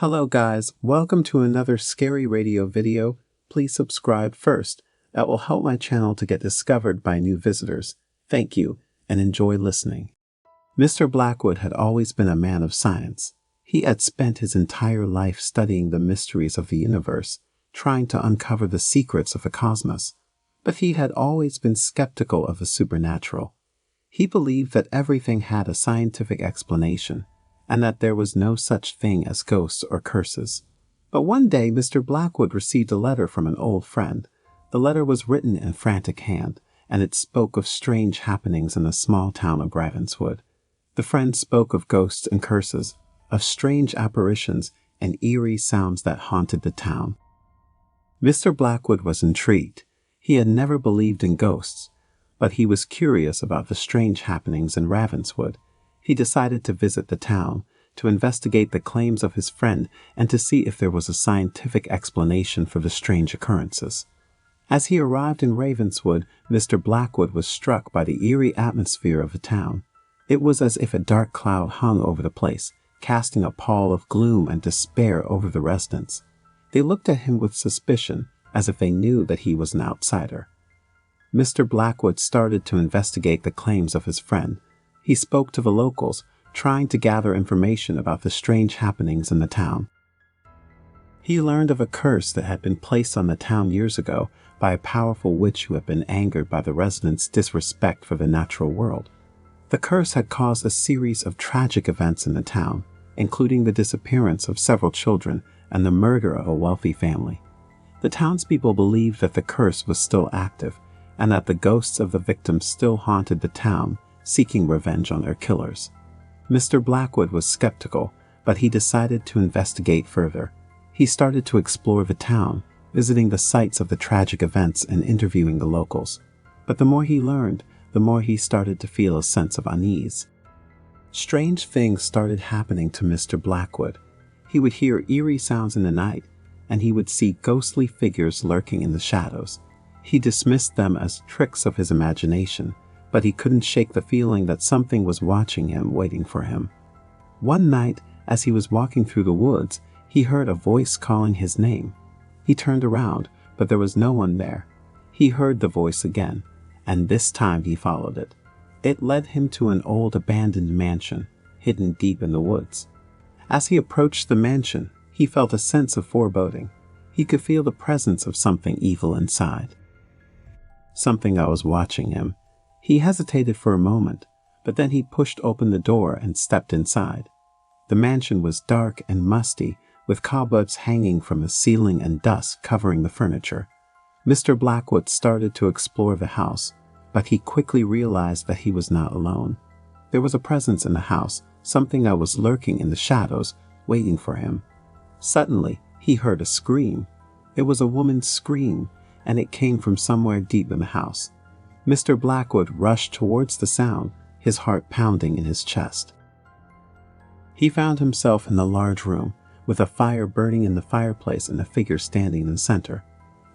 Hello guys, welcome to another Scary Radio video. Please subscribe first. That will help my channel to get discovered by new visitors. Thank you, and enjoy listening. Mr. Blackwood had always been a man of science. He had spent his entire life studying the mysteries of the universe, trying to uncover the secrets of the cosmos. But he had always been skeptical of the supernatural. He believed that everything had a scientific explanation, and that there was no such thing as ghosts or curses. But one day, Mr. Blackwood received a letter from an old friend. The letter was written in a frantic hand, and it spoke of strange happenings in the small town of Ravenswood. The friend spoke of ghosts and curses, of strange apparitions and eerie sounds that haunted the town. Mr. Blackwood was intrigued. He had never believed in ghosts, but he was curious about the strange happenings in Ravenswood. He decided to visit the town, to investigate the claims of his friend, and to see if there was a scientific explanation for the strange occurrences. As he arrived in Ravenswood, Mr. Blackwood was struck by the eerie atmosphere of the town. It was as if a dark cloud hung over the place, casting a pall of gloom and despair over the residents. They looked at him with suspicion, as if they knew that he was an outsider. Mr. Blackwood started to investigate the claims of his friend. He spoke to the locals, trying to gather information about the strange happenings in the town. He learned of a curse that had been placed on the town years ago by a powerful witch who had been angered by the residents' disrespect for the natural world. The curse had caused a series of tragic events in the town, including the disappearance of several children and the murder of a wealthy family. The townspeople believed that the curse was still active, and that the ghosts of the victims still haunted the town, seeking revenge on their killers. Mr. Blackwood was skeptical, but he decided to investigate further. He started to explore the town, visiting the sites of the tragic events and interviewing the locals. But the more he learned, the more he started to feel a sense of unease. Strange things started happening to Mr. Blackwood. He would hear eerie sounds in the night, and he would see ghostly figures lurking in the shadows. He dismissed them as tricks of his imagination, but he couldn't shake the feeling that something was watching him, waiting for him. One night, as he was walking through the woods, he heard a voice calling his name. He turned around, but there was no one there. He heard the voice again, and this time he followed it. It led him to an old abandoned mansion, hidden deep in the woods. As he approached the mansion, he felt a sense of foreboding. He could feel the presence of something evil inside. Something that was watching him. He hesitated for a moment, but then he pushed open the door and stepped inside. The mansion was dark and musty, with cobwebs hanging from the ceiling and dust covering the furniture. Mr. Blackwood started to explore the house, but he quickly realized that he was not alone. There was a presence in the house, something that was lurking in the shadows, waiting for him. Suddenly, he heard a scream. It was a woman's scream, and it came from somewhere deep in the house. Mr. Blackwood rushed towards the sound, his heart pounding in his chest. He found himself in a large room, with a fire burning in the fireplace and a figure standing in the center.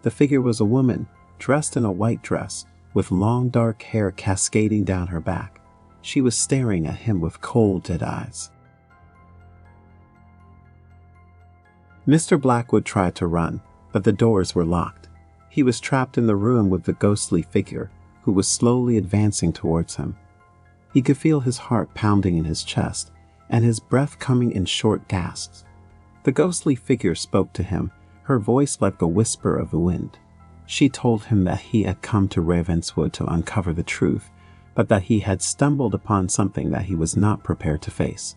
The figure was a woman, dressed in a white dress, with long dark hair cascading down her back. She was staring at him with cold, dead eyes. Mr. Blackwood tried to run, but the doors were locked. He was trapped in the room with the ghostly figure, who was slowly advancing towards him. He could feel his heart pounding in his chest, and his breath coming in short gasps. The ghostly figure spoke to him, her voice like a whisper of the wind. She told him that he had come to Ravenswood to uncover the truth, but that he had stumbled upon something that he was not prepared to face.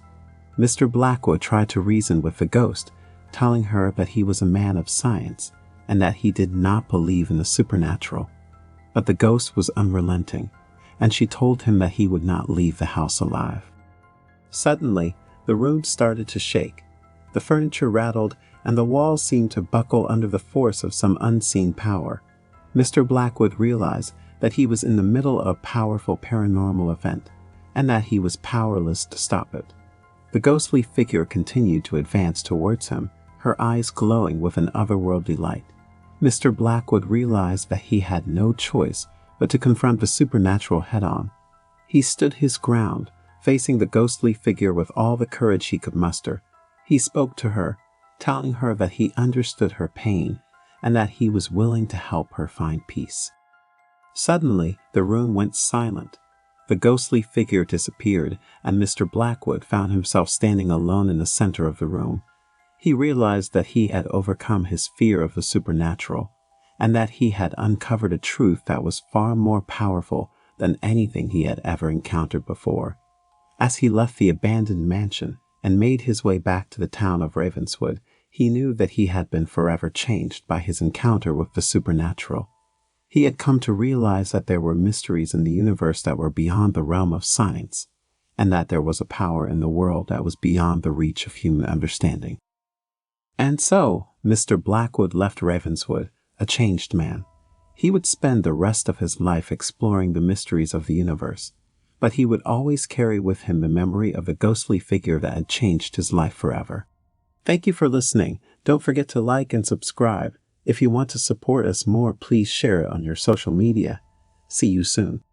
Mr. Blackwood tried to reason with the ghost, telling her that he was a man of science, and that he did not believe in the supernatural. But the ghost was unrelenting, and she told him that he would not leave the house alive. Suddenly, the room started to shake. The furniture rattled, and the walls seemed to buckle under the force of some unseen power. Mr. Blackwood realized that he was in the middle of a powerful paranormal event, and that he was powerless to stop it. The ghostly figure continued to advance towards him, her eyes glowing with an otherworldly light. Mr. Blackwood realized that he had no choice but to confront the supernatural head-on. He stood his ground, facing the ghostly figure with all the courage he could muster. He spoke to her, telling her that he understood her pain and that he was willing to help her find peace. Suddenly, the room went silent. The ghostly figure disappeared, and Mr. Blackwood found himself standing alone in the center of the room. He realized that he had overcome his fear of the supernatural, and that he had uncovered a truth that was far more powerful than anything he had ever encountered before. As he left the abandoned mansion and made his way back to the town of Ravenswood, he knew that he had been forever changed by his encounter with the supernatural. He had come to realize that there were mysteries in the universe that were beyond the realm of science, and that there was a power in the world that was beyond the reach of human understanding. And so, Mr. Blackwood left Ravenswood, a changed man. He would spend the rest of his life exploring the mysteries of the universe, but he would always carry with him the memory of the ghostly figure that had changed his life forever. Thank you for listening. Don't forget to like and subscribe. If you want to support us more, please share it on your social media. See you soon.